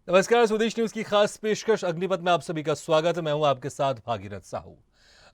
नमस्कार, स्वदेश न्यूज की खास पेशकश अग्निपथ में आप सभी का स्वागत है। मैं हूं आपके साथ भागीरथ साहू।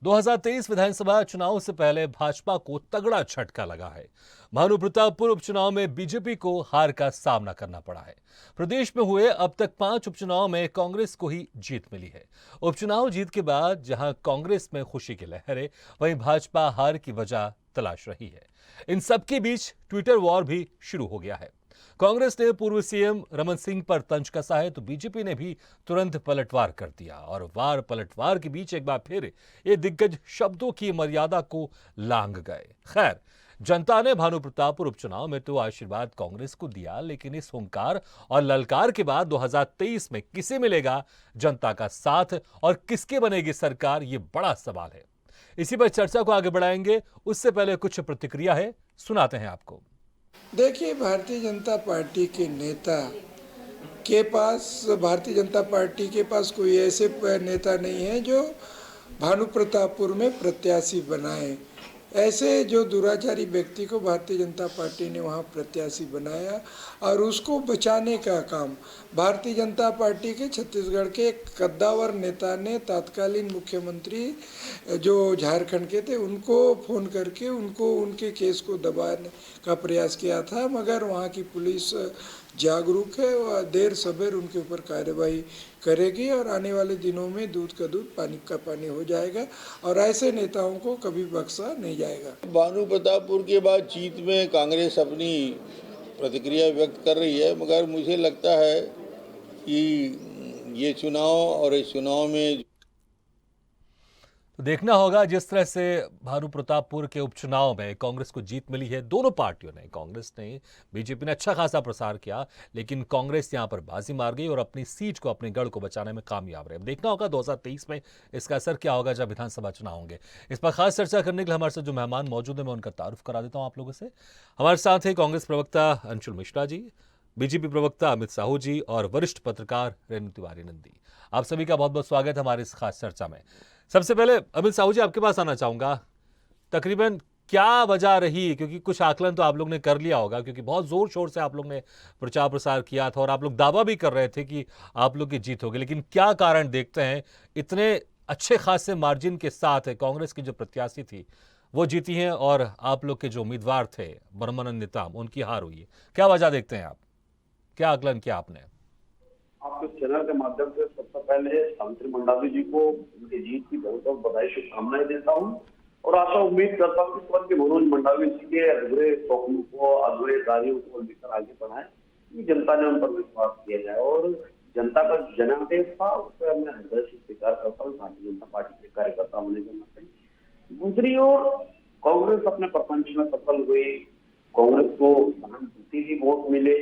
2023 विधानसभा चुनाव से पहले भाजपा को तगड़ा झटका लगा है। भानु प्रतापपुर उपचुनाव में बीजेपी को हार का सामना करना पड़ा है। प्रदेश में हुए अब तक 5 उपचुनाव में कांग्रेस को ही जीत मिली है। उपचुनाव जीत के बाद जहां कांग्रेस में खुशी की लहर है, वहीं भाजपा हार की वजह तलाश रही है। इन सबके बीच ट्विटर वॉर भी शुरू हो गया है। कांग्रेस ने पूर्व सीएम रमन सिंह पर तंज कसा है, तो बीजेपी ने भी तुरंत पलटवार कर दिया और वार पलटवार के बीच एक बार फिर ये दिग्गज शब्दों की मर्यादा को लांघ गए। खैर, जनता ने भानु प्रतापपुर उपचुनाव में तो आशीर्वाद कांग्रेस को दिया, लेकिन इस हुंकार और ललकार के बाद 2023 में किसे मिलेगा जनता का साथ और किसके बनेगी सरकार, ये बड़ा सवाल है। इसी पर चर्चा को आगे बढ़ाएंगे। उससे पहले कुछ प्रतिक्रिया है, सुनाते हैं आपको। देखिए, भारतीय जनता पार्टी के नेता के पास भारतीय जनता पार्टी के पास कोई ऐसे नेता नहीं है जो भानु प्रतापपुर में प्रत्याशी बनाए। ऐसे जो दुराचारी व्यक्ति को भारतीय जनता पार्टी ने वहाँ प्रत्याशी बनाया और उसको बचाने का काम भारतीय जनता पार्टी के छत्तीसगढ़ के एक कद्दावर नेता ने तत्कालीन मुख्यमंत्री जो झारखंड के थे उनको फ़ोन करके उनको उनके केस को दबाने का प्रयास किया था, मगर वहाँ की पुलिस जागरूक है और देर सवेर उनके ऊपर कार्रवाई करेगी और आने वाले दिनों में दूध का दूध पानी का पानी हो जाएगा और ऐसे नेताओं को कभी बख्शा नहीं जाएगा। भानु प्रतापपुर के बाद जीत में कांग्रेस अपनी प्रतिक्रिया व्यक्त कर रही है, मगर मुझे लगता है कि ये चुनाव और इस चुनाव में तो देखना होगा जिस तरह से भानु प्रतापपुर के उपचुनाव में कांग्रेस को जीत मिली है। दोनों पार्टियों ने, कांग्रेस ने, बीजेपी ने अच्छा खासा प्रसार किया, लेकिन कांग्रेस यहां पर बाजी मार गई और अपनी सीट को, अपने गढ़ को बचाने में कामयाब रहे। देखना होगा 2023 में इसका असर क्या होगा जब विधानसभा चुनाव होंगे। इस पर खास चर्चा करने के लिए हमारे साथ जो मेहमान मौजूद है, मैं उनका तारुफ करा देता हूं आप लोगों से। हमारे साथ है कांग्रेस प्रवक्ता अंशुल मिश्रा जी, बीजेपी प्रवक्ता अमित साहू जी और वरिष्ठ पत्रकार रेणु तिवारी नंदी। आप सभी का बहुत बहुत स्वागत है हमारी इस खास चर्चा में। सबसे पहले अमित साहू जी, आपके पास आना चाहूंगा। तकरीबन क्या वजह रही, क्योंकि कुछ आकलन तो आप लोग ने कर लिया होगा, क्योंकि बहुत जोर शोर से आप लोग ने प्रचार प्रसार किया था और आप लोग दावा भी कर रहे थे कि आप लोग की जीत होगी, लेकिन क्या कारण देखते हैं इतने अच्छे खासे मार्जिन के साथ कांग्रेस की जो प्रत्याशी थी वो जीती हैं और आप लोग के जो उम्मीदवार थे ब्रह्मानंद नेताम, उनकी हार हुई है। क्या वजह देखते हैं आप, क्या आकलन किया आपने? आपके चैनल के माध्यम से सबसे पहले सावित्री मंडावी जी को उनकी जीत की बहुत बहुत बधाई, शुभकामनाएं देता हूं और आशा उम्मीद करता हूं कि स्वर्गीय मनोज मंडावी जी के अधूरे स्वप्नों को, अधूरे कार्यों को लेकर आगे बढ़ाएं, कि जनता ने उन पर विश्वास किया जाए और जनता का जनादेश था उससे मैं हृदय से स्वीकार करता हूँ भारतीय जनता पार्टी के कार्यकर्ता होने के नाते। दूसरी ओर कांग्रेस अपने प्रपंच में सफल हुई, कांग्रेस को सहानुभूति भी बहुत मिले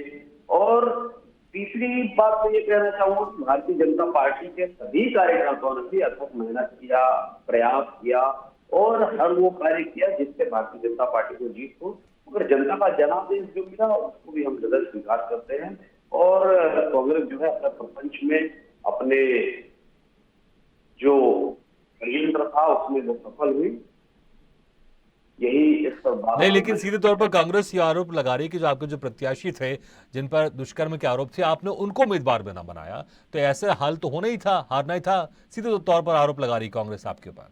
और तीसरी बात मैं ये कहना चाहूंगा कि भारतीय जनता पार्टी के सभी कार्यकर्ताओं ने भी अथक मेहनत किया, प्रयास किया और हर वो कार्य किया जिससे भारतीय जनता पार्टी को जीत हो, मगर जनता का जनादेश जो मिला उसको भी हम हृदय स्वीकार करते हैं और कांग्रेस जो है अपने प्रपंच में अपने जो षड्यंत्र था उसमें वो सफल हुई। यही इस पर बात नहीं, लेकिन सीधे तौर पर कांग्रेस ये आरोप लगा रही है कि जो आपके जो प्रत्याशी थे जिन पर दुष्कर्म के आरोप थे, आपने उनको उम्मीदवार बना बनाया, तो ऐसे हाल तो होना ही था, हारना ही था। सीधे तौर पर आरोप लगा रही कांग्रेस आपके ऊपर।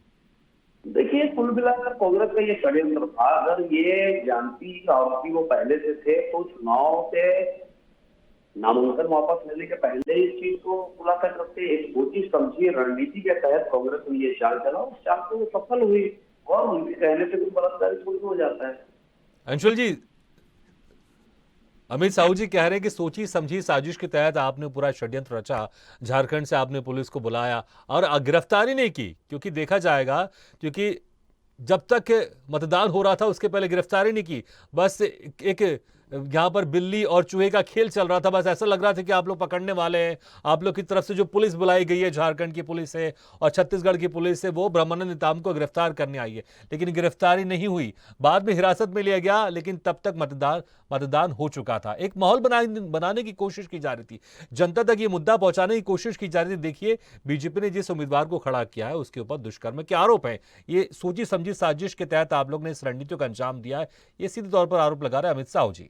देखिए, कुल मिलाकर कांग्रेस का ये षड्यंत्र था। अगर ये जानती आरोपी वो पहले से थे तो चुनाव से नामांकन वापस लेने के पहले ही इस चीज को खुलासा करते, एक सोची समझी रणनीति के तहत कांग्रेस ने ये चाल चला, उस चाल से वो सफल हुई और उनके कहने से कोई बलात्कारी थोड़ी हो जाता है। अंशुल जी, अमित साहू जी कह रहे हैं कि सोची समझी साजिश के तहत आपने पूरा षड्यंत्र रचा, झारखंड से आपने पुलिस को बुलाया और गिरफ्तारी नहीं की, क्योंकि देखा जाएगा, क्योंकि जब तक मतदान हो रहा था उसके पहले गिरफ्तारी नहीं की, बस एक यहाँ पर बिल्ली और चूहे का खेल चल रहा था। बस ऐसा लग रहा था कि आप लोग पकड़ने वाले हैं, आप लोग की तरफ से जो पुलिस बुलाई गई है, झारखंड की पुलिस है और छत्तीसगढ़ की पुलिस है, वो ब्रह्मानंद नेताम को गिरफ्तार करने आई है, लेकिन गिरफ्तारी नहीं हुई। बाद में हिरासत में लिया गया, लेकिन तब तक मतदान हो चुका था। एक माहौल बनाने की कोशिश की जा रही थी, जनता तक ये मुद्दा पहुंचाने की कोशिश की जा रही थी। देखिए, बीजेपी ने जिस उम्मीदवार को खड़ा किया है उसके ऊपर दुष्कर्म के आरोप है, ये सोची समझी साजिश के तहत आप लोग ने इस रणनीति को अंजाम दिया है, ये सीधे तौर पर आरोप लगा रहे हैं अमित साहू जी।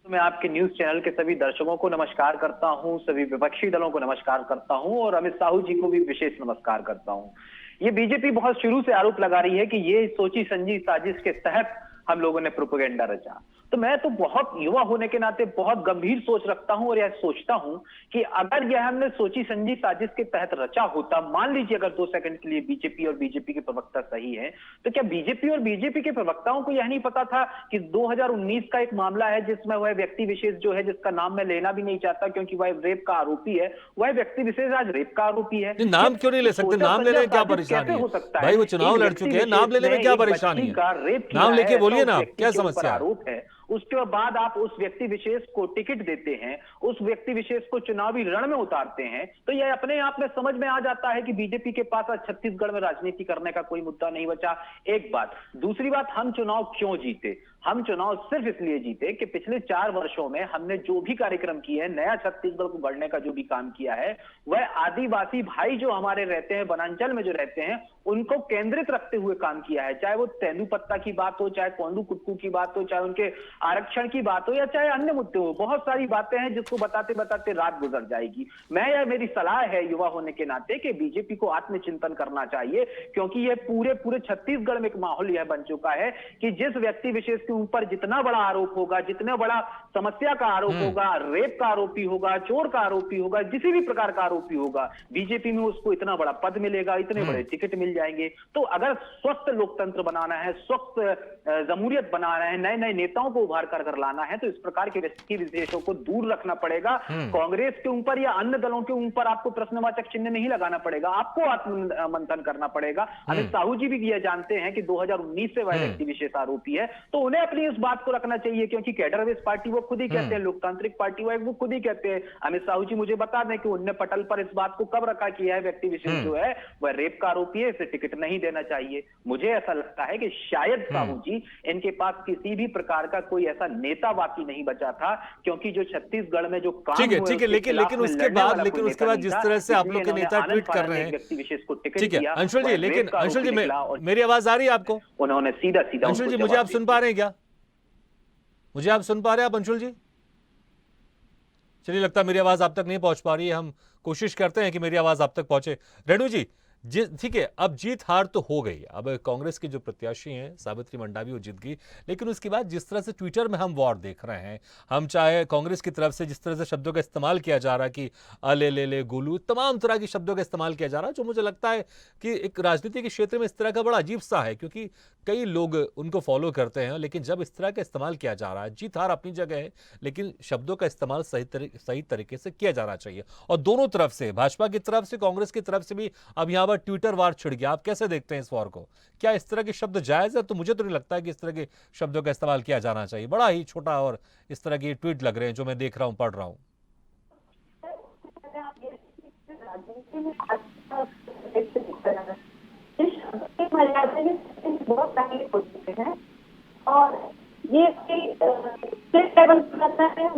तो मैं आपके न्यूज चैनल के सभी दर्शकों को नमस्कार करता हूं, सभी विपक्षी दलों को नमस्कार करता हूं और अमित साहू जी को भी विशेष नमस्कार करता हूं। ये बीजेपी बहुत शुरू से आरोप लगा रही है कि ये सोची समझी साजिश के तहत हम लोगों ने प्रोपेगेंडा रचा। तो मैं तो बहुत युवा होने के नाते बहुत गंभीर सोच रखता हूं और यह सोचता हूं कि अगर यह हमने सोची समझी साजिश के तहत रचा होता, मान लीजिए अगर 2 सेकंड के लिए बीजेपी और बीजेपी के प्रवक्ता सही है, तो क्या बीजेपी और बीजेपी के प्रवक्ताओं को यह नहीं पता था कि 2019 का एक मामला है जिसमें वह व्यक्ति विशेष जो है, जिसका नाम मैं लेना भी नहीं चाहता क्योंकि वह रेप का आरोपी है, वह व्यक्ति विशेष आज रेप का आरोपी है। नहीं, नाम क्यों नहीं ले सकते? नाम लेने में क्या परेशानी है भाई? वो चुनाव लड़ चुके हैं, नाम लेने में क्या परेशानी है? नाम लेके बोलिए ना, क्या समस्या है? आरोप है, उसके बाद आप उस व्यक्ति विशेष को टिकट देते हैं, उस व्यक्ति विशेष को चुनावी रण में उतारते हैं, तो यह अपने आप में समझ में आ जाता है कि बीजेपी के पास आज छत्तीसगढ़ में राजनीति करने का कोई मुद्दा नहीं बचा। एक बात। दूसरी बात, हम चुनाव क्यों जीते? हम चुनाव सिर्फ इसलिए जीते कि पिछले 4 वर्षों में हमने जो भी कार्यक्रम किए हैं, नया छत्तीसगढ़ को गढ़ने का जो भी काम किया है, वह आदिवासी भाई जो हमारे रहते हैं, वनांचल में जो रहते हैं, उनको केंद्रित रखते हुए काम किया है। चाहे वो तेंदुपत्ता की बात हो, चाहे कोंडू कुटकू की बात हो, चाहे उनके आरक्षण की बात हो, या चाहे अन्य मुद्दे हो। बहुत सारी बातें हैं जिसको बताते बताते रात गुजर जाएगी। मेरी सलाह है युवा होने के नाते कि बीजेपी को आत्मचिंतन करना चाहिए, क्योंकि ये पूरे छत्तीसगढ़ में एक माहौल यह बन चुका है कि जिस व्यक्ति विशेष के ऊपर जितना बड़ा आरोप होगा, जितना बड़ा समस्या का आरोप होगा, रेप का आरोपी होगा, चोर का आरोपी होगा, किसी भी प्रकार का आरोपी होगा, बीजेपी में उसको इतना बड़ा पद मिलेगा, इतने बड़े टिकट मिल जाएंगे। तो अगर स्वस्थ लोकतंत्र बनाना है, स्वस्थ जमहूरियत बनाना है, नए नए नेताओं को उभार कर लाना है, तो इस प्रकार के व्यक्ति विशेषों को दूर रखना पड़ेगा। कांग्रेस के ऊपर या अन्य दलों के ऊपर आपको प्रश्नवाचक चिन्ह नहीं लगाना पड़ेगा, आपको आत्ममंथन करना पड़ेगा। अमित साहू जी भी ये जानते हैं कि 2019 से वह व्यक्ति विशेष आरोपी है, तो उन्हें अपनी इस बात को रखना चाहिए, क्योंकि कैडर बेस पार्टी वो खुद ही कहते हैं, लोकतांत्रिक पार्टी वो खुद ही कहते हैं। अमित साहू जी मुझे बता दें कि उनने पटल पर इस बात को कब रखा कि यह व्यक्ति विशेष जो है वह रेप का आरोपी है, इसे टिकट नहीं देना चाहिए। मुझे ऐसा लगता है कि शायद साहू जी इनके पास किसी भी प्रकार का कोई ऐसा नेता बाकी नहीं बचा था, क्योंकि जो छत्तीसगढ़ में जो काम ठीक है, लेकिन उसके बाद जिस तरह से आप लोग के नेता ट्वीट कर रहे हैं, व्यक्ति विशेष को टिकट ठीक है दिया, अंशुल जी, लेकिन अंशुल जी मेरी आवाज आ रही है आपको? उन्होंने सीधा अंशुल जी, मुझे आप सुन पा रहे हैं क्या? मुझे आप सुन पा रहे हैं आप अंशुल जी? चलिए, लगता है मेरी आवाज आप तक नहीं पहुंच पा रही है। हम कोशिश करते हैं कि मेरी आवाज आप तक पहुंचे। रेणु जी, ठीक है, अब जीत हार तो हो गई। अब कांग्रेस के जो प्रत्याशी हैं सावित्री मंडावी वो जीत गई, लेकिन उसके बाद जिस तरह से ट्विटर में हम वॉर देख रहे हैं, हम चाहे कांग्रेस की तरफ से जिस तरह से शब्दों का इस्तेमाल किया जा रहा है कि अले ले ले गोलू, तमाम तरह के शब्दों का इस्तेमाल किया जा रहा है, जो मुझे लगता है कि एक राजनीति के क्षेत्र में इस तरह का बड़ा अजीब सा है, क्योंकि कई लोग उनको फॉलो करते हैं, लेकिन जब इस तरह का इस्तेमाल किया जा रहा है, जीत हार अपनी जगह है, लेकिन शब्दों का इस्तेमाल सही तरीके से किया जाना चाहिए। और दोनों तरफ से, भाजपा की तरफ से, कांग्रेस की तरफ से भी अब यहाँ पर ट्विटर वार छिड़ गया। आप कैसे देखते हैं इस वॉर को? क्या इस तरह के शब्द जायज है? तो मुझे तो नहीं लगता है कि इस तरह के शब्दों का इस्तेमाल किया जाना चाहिए। बड़ा ही छोटा और इस तरह के ट्वीट लग रहे हैं जो मैं देख रहा हूं, पढ़ रहा हूं। बहुत पहले हो चुके हैं और ये स्टेट लेवल पर रहता है,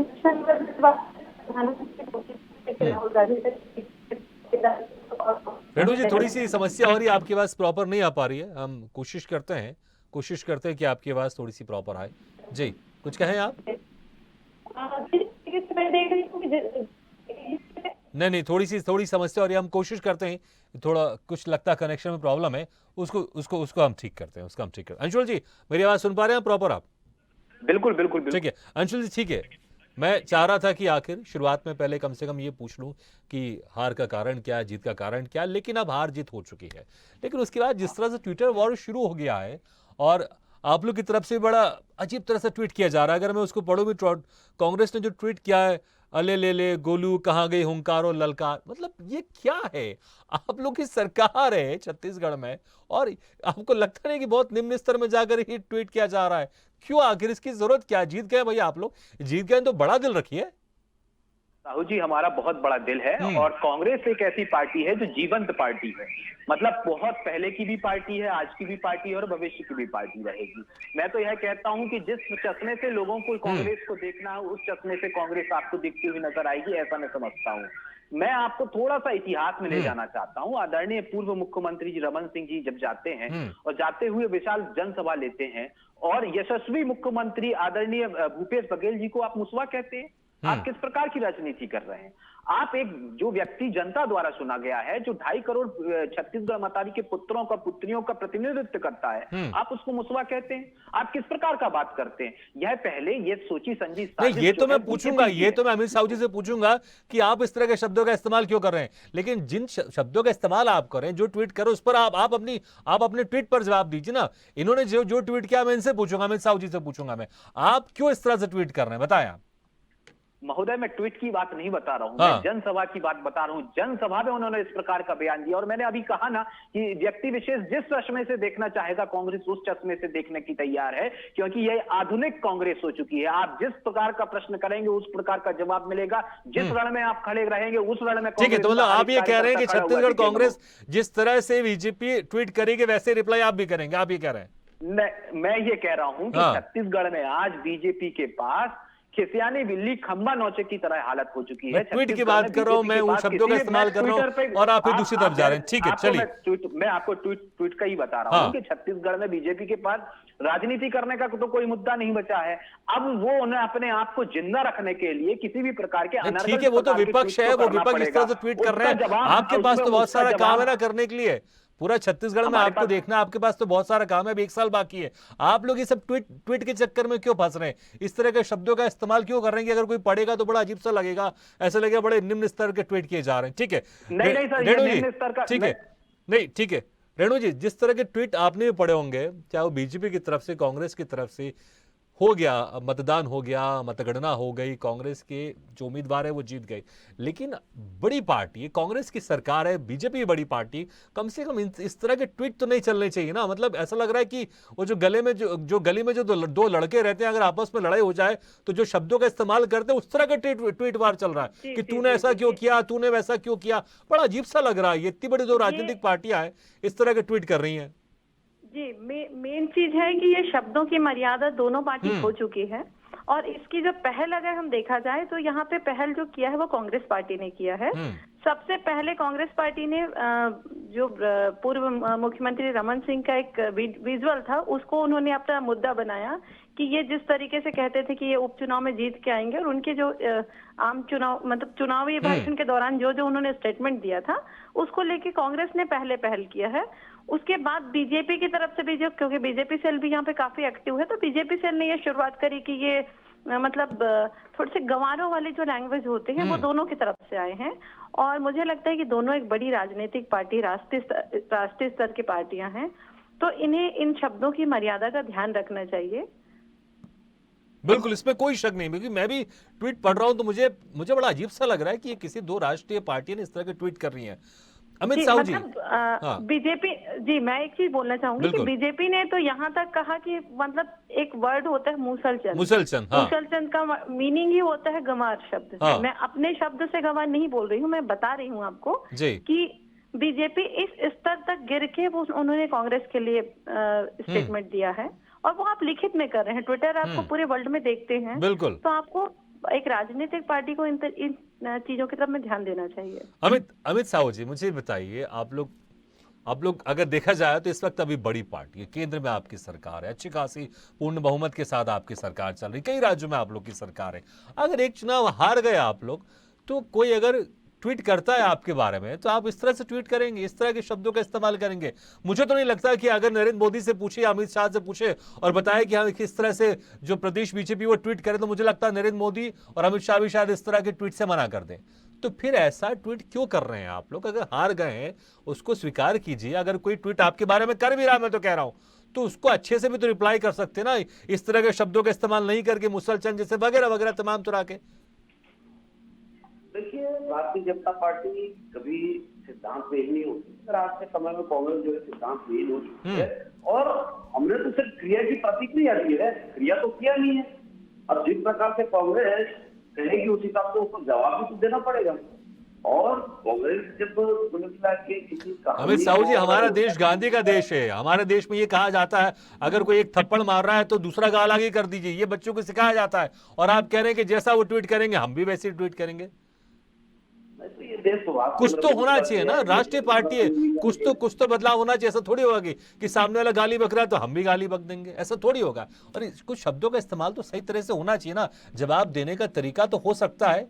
रेणु जी, थोड़ी सी समस्या हो रही है, आपकी आवाज प्रॉपर नहीं आ पा रही है। हम कोशिश करते हैं कि आपकी आवाज थोड़ी सी प्रॉपर आए। जी, कुछ कहें आप? नहीं, थोड़ी समस्या हो रही है। हम कोशिश करते हैं, थोड़ा कुछ लगता है कनेक्शन में प्रॉब्लम है, उसको हम ठीक करते हैं। अंशुल जी, मेरी आवाज सुन पा रहे हैं प्रॉपर आप? बिल्कुल। ठीक है अंशुल जी, ठीक है। मैं चाह रहा था कि आखिर शुरुआत में पहले कम से कम ये पूछ लूं कि हार का कारण क्या है, जीत का कारण क्या है, लेकिन अब हार जीत हो चुकी है। लेकिन उसके बाद जिस तरह से ट्विटर वॉर शुरू हो गया है और आप लोग की तरफ से बड़ा अजीब तरह से ट्वीट किया जा रहा है, अगर मैं उसको पढ़ूं भी, कांग्रेस ने जो ट्वीट किया है, अले ले ले गोलू कहाँ गई हुंकार और ललकार, मतलब ये क्या है? आप लोग की सरकार है छत्तीसगढ़ में और आपको लगता नहीं कि बहुत निम्न स्तर में जाकर ही ट्वीट किया जा रहा है? क्यों? आखिर इसकी जरूरत क्या? जीत गए भैया, आप लोग जीत गए तो बड़ा दिल रखिए। साहू जी, हमारा बहुत बड़ा दिल है और कांग्रेस एक ऐसी पार्टी है जो जीवंत पार्टी है। मतलब बहुत पहले की भी पार्टी है, आज की भी पार्टी है और भविष्य की भी पार्टी रहेगी। मैं तो यह कहता हूं कि जिस चश्मे से लोगों को कांग्रेस को देखना है, उस चश्मे से कांग्रेस आपको दिखती हुई नजर आएगी, ऐसा मैं समझता हूं। मैं आपको थोड़ा सा इतिहास में ले जाना चाहता हूं। आदरणीय पूर्व मुख्यमंत्री जी रमन सिंह जी जब जाते हैं और जाते हुए विशाल जनसभा लेते हैं और यशस्वी मुख्यमंत्री आदरणीय भूपेश बघेल जी को आप मुसवा कहते हैं, आप किस प्रकार की राजनीति कर रहे हैं? आप एक जो व्यक्ति जनता द्वारा चुना गया है, जो 2.5 करोड़ छत्तीसगढ़ मतारी के पुत्रों का पुत्रियों का प्रतिनिधित्व करता है, आप उसको मुसवा कहते हैं? आप किस प्रकार का बात करते हैं? यह पहले ये सोची समझी नहीं, ये तो मैं पूछूंगा, ये तो मैं अमित साहू जी से पूछूंगा कि आप इस तरह के शब्दों का इस्तेमाल क्यों कर रहे हैं, लेकिन जिन शब्दों का इस्तेमाल आप कर रहे हैं, जो ट्वीट करो उस पर आप अपने ट्वीट पर जवाब दीजिए ना। इन्होंने जो ट्वीट किया मैं इनसे पूछूंगा, अमित साहू जी से पूछूंगा मैं, आप क्यों इस तरह से ट्वीट कर रहे हैं, बताएं आप। महोदय, मैं ट्वीट की बात नहीं बता रहा हूं, मैं जनसभा की बात बता रहा हूं। जनसभा में उन्होंने इस प्रकार का बयान दिया और मैंने अभी कहा ना कि व्यक्ति विशेष जिस चश्मे से देखना चाहेगा कांग्रेस उस चश्मे से देखने की तैयार है, क्योंकि यह आधुनिक कांग्रेस हो चुकी है। आप जिस प्रकार का प्रश्न करेंगे उस प्रकार का जवाब मिलेगा, जिस रण में आप खड़े रहेंगे उस रण में। ठीक है, तो मतलब आप ये कह रहे हैं कि छत्तीसगढ़ कांग्रेस जिस तरह से बीजेपी ट्वीट करेगी वैसे रिप्लाई आप भी करेंगे, आप ये कह रहे हैं? मैं ये कह रहा हूं कि छत्तीसगढ़ में आज बीजेपी के पास खिसियानी बिल्ली खंबा नौचे की तरह हालत हो चुकी है। ट्वीट की बात कर रहा हूं, मैं उन शब्दों का इस्तेमाल कर रहा हूं और आप फिर दूसरी तरफ जा रहे हैं। ठीक है, चलिए, मैं आपको ट्वीट का ही बता रहा हूं कि छत्तीसगढ़ में बीजेपी के पास राजनीति करने का तो कोई मुद्दा नहीं बचा है। अब वो उन्हें अपने आप को जिंदा रखने के लिए किसी भी प्रकार के, ठीक है, वो तो विपक्ष है, वो विपक्ष इस तरह से ट्वीट कर रहे हैं, आपके पास तो बहुत सारा काम है ना करने के लिए। पूरा छत्तीसगढ़ में आपको देखना, आपके पास तो बहुत सारा काम है, अभी 1 साल बाकी है। आप लोग ये सब ट्वीट के चक्कर में क्यों फंस रहे हैं? इस तरह के शब्दों का इस्तेमाल क्यों कर रहे हैं कि अगर कोई पढ़ेगा तो बड़ा अजीब सा लगेगा, ऐसा लगेगा बड़े निम्न स्तर के ट्वीट किए जा रहे हैं। ठीक है, नहीं सर, ये निम्न स्तर का ठीक है, नहीं ठीक है रेणु जी, जिस तरह के ट्वीट आपने भी पढ़े होंगे, चाहे वो बीजेपी की तरफ से, कांग्रेस की तरफ से, हो गया मतदान, हो गया मतगणना, हो गई, कांग्रेस के जो उम्मीदवार है वो जीत गए, लेकिन बड़ी पार्टी है, कांग्रेस की सरकार है, बीजेपी बड़ी पार्टी, कम से कम इस तरह के ट्वीट तो नहीं चलने चाहिए ना। मतलब ऐसा लग रहा है कि वो जो गली में जो दो लड़के रहते हैं, अगर आपस में लड़ाई हो जाए तो जो शब्दों का इस्तेमाल करते हैं उस तरह का ट्वीट वार चल रहा है कि तूने ऐसा क्यों किया, तूने वैसा क्यों किया। बड़ा अजीब सा लग रहा है, ये इतनी बड़ी दो राजनीतिक पार्टियां हैं इस तरह के ट्वीट कर रही हैं। जी, मेन चीज है कि ये शब्दों की मर्यादा दोनों पार्टी हो चुकी है और इसकी जो पहल अगर हम देखा जाए तो यहाँ पे पहल जो किया है वो कांग्रेस पार्टी ने किया है। सबसे पहले कांग्रेस पार्टी ने जो पूर्व मुख्यमंत्री रमन सिंह का एक विजुअल था उसको उन्होंने अपना मुद्दा बनाया कि ये जिस तरीके से कहते थे कि ये उपचुनाव में जीत के आएंगे और उनके जो आम चुनाव मतलब चुनावी भाषण के दौरान जो उन्होंने स्टेटमेंट दिया था उसको लेके कांग्रेस ने पहल किया है। उसके बाद बीजेपी की तरफ से भी जो, क्योंकि बीजेपी सेल भी यहाँ पे काफी एक्टिव है, तो बीजेपी सेल ने ये शुरुआत करी कि ये मतलब थोड़े से गंवारों वाले जो लैंग्वेज होते हैं वो दोनों की तरफ से आए हैं और मुझे लगता है कि दोनों एक बड़ी राजनीतिक पार्टी, राष्ट्रीय स्तर की पार्टियां हैं, तो इन्हें इन शब्दों की मर्यादा का ध्यान रखना चाहिए। बिल्कुल, इसमें कोई शक नहीं, क्योंकि मैं भी ट्वीट पढ़ रहा हूं तो मुझे बड़ा अजीब सा लग रहा है कि ये किसी दो राष्ट्रीय पार्टियां ने इस तरह के ट्वीट कर रही हैं। अमित साहू जी, बीजेपी जी, मैं एक चीज बोलना चाहूंगी कि बीजेपी ने तो यहाँ तक कहा कि मतलब एक वर्ड होता है मुसलचंद, मुसलचंद का मीनिंग ही होता है गंवार शब्द। मैं अपने शब्द से गंवार नहीं बोल रही हूँ, मैं बता रही हूँ आपको कि बीजेपी इस स्तर तक गिर के वो उन्होंने कांग्रेस के लिए स्टेटमेंट दिया है और वो आप लिखित में कर रहे हैं, ट्विटर आपको पूरे वर्ल्ड में देखते हैं, बिल्कुल, तो आपको एक राजनीतिक पार्टी को इन चीजों की तरफ में ध्यान देना चाहिए। अमित साहू जी, मुझे बताइए, आप लोग अगर देखा जाए तो इस वक्त अभी बड़ी पार्टी है, केंद्र में आपकी सरकार है, अच्छी खासी पूर्ण बहुमत के साथ आपकी सरकार चल रही, कई राज्यों में आप लोग की सरकार है। अगर एक चुनाव हार गए आप लोग, तो कोई अगर ट्वीट करता है आपके बारे में तो आप इस तरह से ट्वीट करेंगे, इस तरह के शब्दों का इस्तेमाल करेंगे? मुझे तो नहीं लगता कि अगर नरेंद्र मोदी से पूछे, अमित शाह से पूछे और बताए कि हम किस तरह से जो प्रदेश बीजेपी वो ट्वीट करें, तो मुझे लगता है नरेंद्र मोदी और अमित शाह भी शायद इस तरह के ट्वीट से मना कर दें। तो फिर ऐसा ट्वीट क्यों कर रहे हैं आप लोग? अगर हार गए हैं उसको स्वीकार कीजिए। अगर कोई ट्वीट आपके बारे में कर भी रहा, मैं तो कह रहा हूं, तो उसको अच्छे से भी तो रिप्लाई कर सकते ना, इस तरह के शब्दों का इस्तेमाल नहीं करके मुसलचंद जैसे वगैरह वगैरह तमाम तरह के। देखिए, भारतीय जनता पार्टी कभी सिद्धांत विहीन नहीं होती, पर आज के समय में कांग्रेस जो है सिद्धांत विहीन हो चुकी है और हमने तो सिर्फ क्रिया की प्रतिक्रिया दी है, क्रिया तो किया नहीं है। अब जिस प्रकार से कांग्रेस कहेगी उस हिसाब से उसको जवाब भी तो देना पड़ेगा। और कांग्रेस जब किसी अमित साहू जी, हमारा देश गांधी का देश है, हमारे देश में ये कहा जाता है अगर कोई एक थप्पड़ मार रहा है तो दूसरा गाल आगे कर दीजिए, ये बच्चों को सिखाया जाता है, और आप कह रहे हैं कि जैसा वो ट्वीट करेंगे हम भी वैसे ट्वीट करेंगे। तो ये देशवाद कुछ तो होना चाहिए ना, राष्ट्रीय पार्टी है, कुछ तो बदलाव होना चाहिए। ऐसा थोड़ी होगा कि सामने वाला गाली बक रहा है तो हम भी गाली बक देंगे, ऐसा थोड़ी होगा। और कुछ शब्दों का इस्तेमाल तो सही तरह से होना चाहिए ना, जवाब देने का तरीका तो हो सकता है।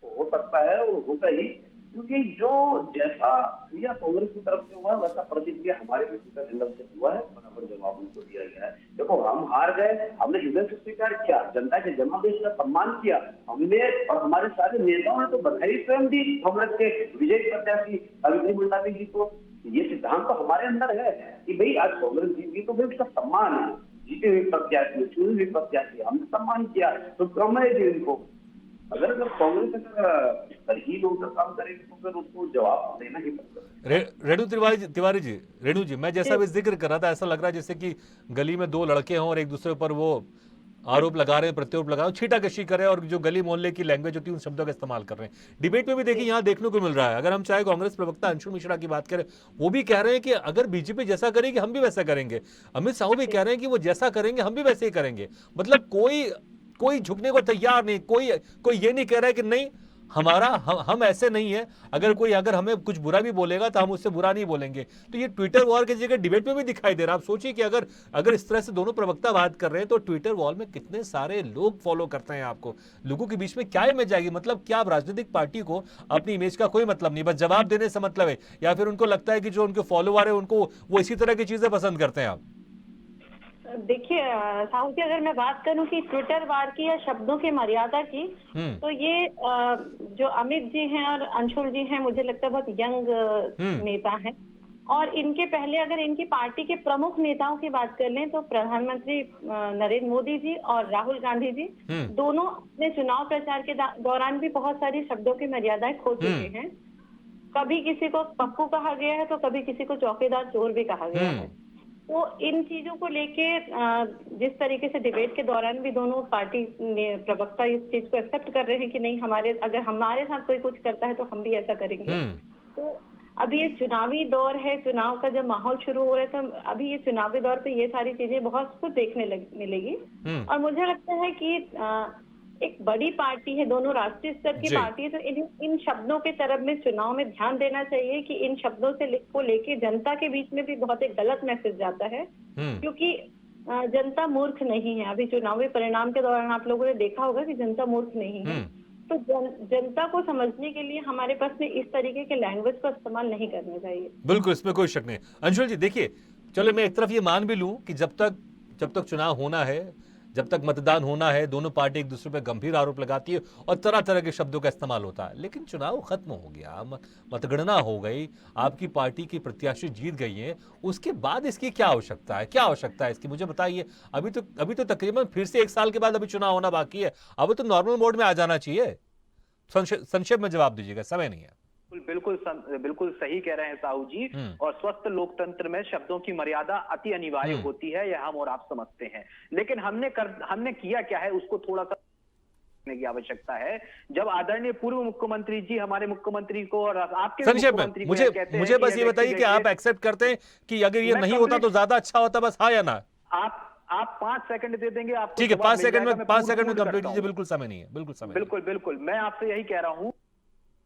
हो सकता है और होगा ही, क्योंकि जो जैसा क्रिया कांग्रेस की तरफ से हुआ वैसा प्रतिक्रिया हमारे भी जंगल से हुआ है, बराबर जवाब उनको दिया गया है। देखो, हम हार गए, हमने हृदय से स्वीकार किया, जनता के जनादेश का सम्मान किया हमने, और हमारे सारे नेताओं ने तो बधाई स्वयं दी कांग्रेस के विजयी प्रत्याशी अभिमन्यु मंडावी जी को। ये सिद्धांत तो हमारे अंदर है कि भाई आज कांग्रेस जीत गई तो भाई उसका सम्मान है, जीते हुए प्रत्याशी, चुने हुए प्रत्याशी, हमने सम्मान किया तो शुभकामनाएं दी उनको। अगर कांग्रेस तरहीन होकर काम करेगी तो फिर उसको जवाब देना ही पड़ेगा। रेणु तिवारी जी, रेणु जी, मैं जैसा भी जिक्र कर रहा था ऐसा लग रहा है जैसे कि गली में दो लड़के हों और एक दूसरे पर वो आरोप लगा रहे हैं, प्रत्यारोप लगा रहे हैं, छीटाकशी कर रहे हैं और जो गली मोहल्ले की लैंग्वेज होती है उन शब्दों का इस्तेमाल कर रहे हैं। डिबेट में भी देखिए यहाँ देखने को मिल रहा है। अगर हम चाहे कांग्रेस प्रवक्ता अंशुल मिश्रा की बात करें, वो भी कह रहे हैं कि अगर बीजेपी जैसा करेगी हम भी वैसा करेंगे। अमित शाह भी कह रहे हैं कि वो जैसा करेंगे हम भी वैसे ही करेंगे। मतलब कोई झुकने को तैयार नहीं, कोई ये नहीं कह रहा है कि नहीं हम ऐसे नहीं है। अगर हमें कुछ बुरा भी बोलेगा तो हम उससे बुरा नहीं बोलेंगे। तो ये ट्विटर वॉर की जगह डिबेट में भी दिखाई दे रहा है। आप सोचिए कि अगर इस तरह से दोनों प्रवक्ता बात कर रहे हैं तो ट्विटर वॉल में कितने सारे लोग फॉलो करते हैं आपको। लोगों के बीच में क्या इमेज आएगी? मतलब क्या आप राजनीतिक पार्टी को अपनी इमेज का कोई मतलब नहीं, बस जवाब देने से मतलब है, या फिर उनको लगता है कि जो उनके फॉलोवर है उनको वो इसी तरह की चीजें पसंद करते हैं? आप देखिए साहू जी, अगर मैं बात करूं कि ट्विटर वार की या शब्दों की मर्यादा की, तो ये जो अमित जी हैं और अंशुल जी हैं, मुझे लगता है बहुत यंग नेता हैं। और इनके पहले अगर इनकी पार्टी के प्रमुख नेताओं की बात कर लें तो प्रधानमंत्री नरेंद्र मोदी जी और राहुल गांधी जी दोनों अपने चुनाव प्रचार के दौरान भी बहुत सारी शब्दों की मर्यादाएं खो चुके हैं। कभी किसी को पप्पू कहा गया है तो कभी किसी को चौकीदार चोर भी कहा गया है। तो इन चीजों को लेके जिस तरीके से डिबेट के दौरान भी दोनों पार्टी प्रवक्ता इस चीज को एक्सेप्ट कर रहे हैं कि नहीं, अगर हमारे साथ कोई कुछ करता है तो हम भी ऐसा करेंगे। तो अभी ये चुनावी दौर है, चुनाव का जब माहौल शुरू हो रहा है तो अभी ये चुनावी दौर पे ये सारी चीजें बहुत कुछ देखने मिलेगी। और मुझे लगता है कि एक बड़ी पार्टी है, दोनों राष्ट्रीय स्तर की पार्टी है, तो इन शब्दों के तरफ में चुनाव में ध्यान देना चाहिए कि इन शब्दों को लेके जनता के बीच में भी बहुत एक गलत मैसेज जाता है। क्योंकि जनता मूर्ख नहीं है। अभी चुनावी परिणाम के दौरान आप लोगों ने देखा होगा कि जनता मूर्ख नहीं है। तो जनता को समझने के लिए हमारे पास में इस तरीके के लैंग्वेज का इस्तेमाल नहीं करना चाहिए। बिल्कुल, इसमें कोई शक नहीं। अंशुल जी देखिए, चलो मैं एक तरफ ये मान भी लूं कि जब तक चुनाव होना है, जब तक मतदान होना है, दोनों पार्टी एक दूसरे पर गंभीर आरोप लगाती है और तरह तरह के शब्दों का इस्तेमाल होता है। लेकिन चुनाव खत्म हो गया, मतगणना हो गई, आपकी पार्टी की प्रत्याशी जीत गई है, उसके बाद इसकी क्या आवश्यकता है? क्या आवश्यकता है इसकी, मुझे बताइए। अभी तो तकरीबन फिर से 1 साल के बाद अभी चुनाव होना बाकी है। अब तो नॉर्मल मोड में आ जाना चाहिए। संक्षेप में जवाब दीजिएगा, समय नहीं है। बिल्कुल सही कह रहे हैं साहू जी। और स्वस्थ लोकतंत्र में शब्दों की मर्यादा अति अनिवार्य होती है, यह हम और आप समझते हैं। लेकिन हमने किया क्या है उसको थोड़ा सा की आवश्यकता है। जब आदरणीय पूर्व मुख्यमंत्री जी हमारे मुख्यमंत्री को और आपके संक्षेप में मुझे बस ये बताइए कि आप एक्सेप्ट करते हैं कि अगर ये नहीं होता तो ज्यादा अच्छा होता, बस हाँ या ना? आप 5 सेकंड दे देंगे आपको? ठीक है, 5 सेकंड में कंप्लीट कीजिए। बिल्कुल समय नहीं है, बिल्कुल मैं आपसे यही कह रहा हूँ।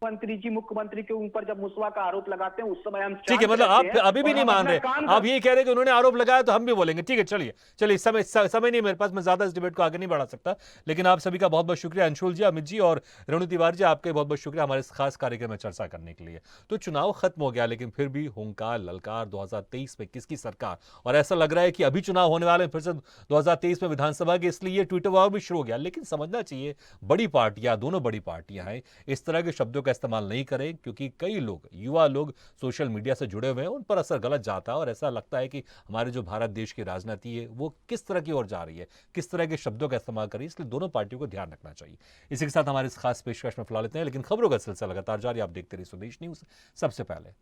मुख्यमंत्री के ऊपर जब मुसवा का आरोप लगाते हैं उस समय हम ठीक है, मतलब आप अभी भी नहीं मान रहे, आप यही कह रहे हैं कि उन्होंने आरोप लगाया तो हम भी बोलेंगे। ठीक है, चलिए समय नहीं मेरे पास, मैं ज्यादा इस डिबेट को आगे नहीं बढ़ा सकता। लेकिन आप सभी का बहुत बहुत शुक्रिया, अंशुल जी, अमित जी और रेणु तिवारी जी, आपके बहुत बहुत शुक्रिया हमारे इस खास कार्यक्रम में चर्चा करने के लिए। तो चुनाव खत्म हो गया, लेकिन फिर भी हुंकार ललकार 2023 में किसकी सरकार, और ऐसा लग रहा है कि अभी चुनाव होने वाले फिर से 2023 में विधानसभा के, इसलिए ट्विटर वॉर भी शुरू हो गया। लेकिन समझना चाहिए, बड़ी पार्टियां, दोनों बड़ी पार्टियां हैं, इस तरह के शब्दों का इस्तेमाल नहीं करें, क्योंकि कई लोग, युवा लोग सोशल मीडिया से जुड़े हुए हैं, उन पर असर गलत जाता है और ऐसा लगता है कि हमारे जो भारत देश की राजनीति है वो किस तरह की ओर जा रही है, किस तरह के शब्दों का इस्तेमाल कर रही है। इसलिए दोनों पार्टियों को ध्यान रखना चाहिए। इसी के साथ हमारे इस खास पेशकश में फिलहाल इतना है, लेकिन खबरों का सिलसिला लगातार जारी। आप देखते रहिए स्वदेश न्यूज, सबसे पहले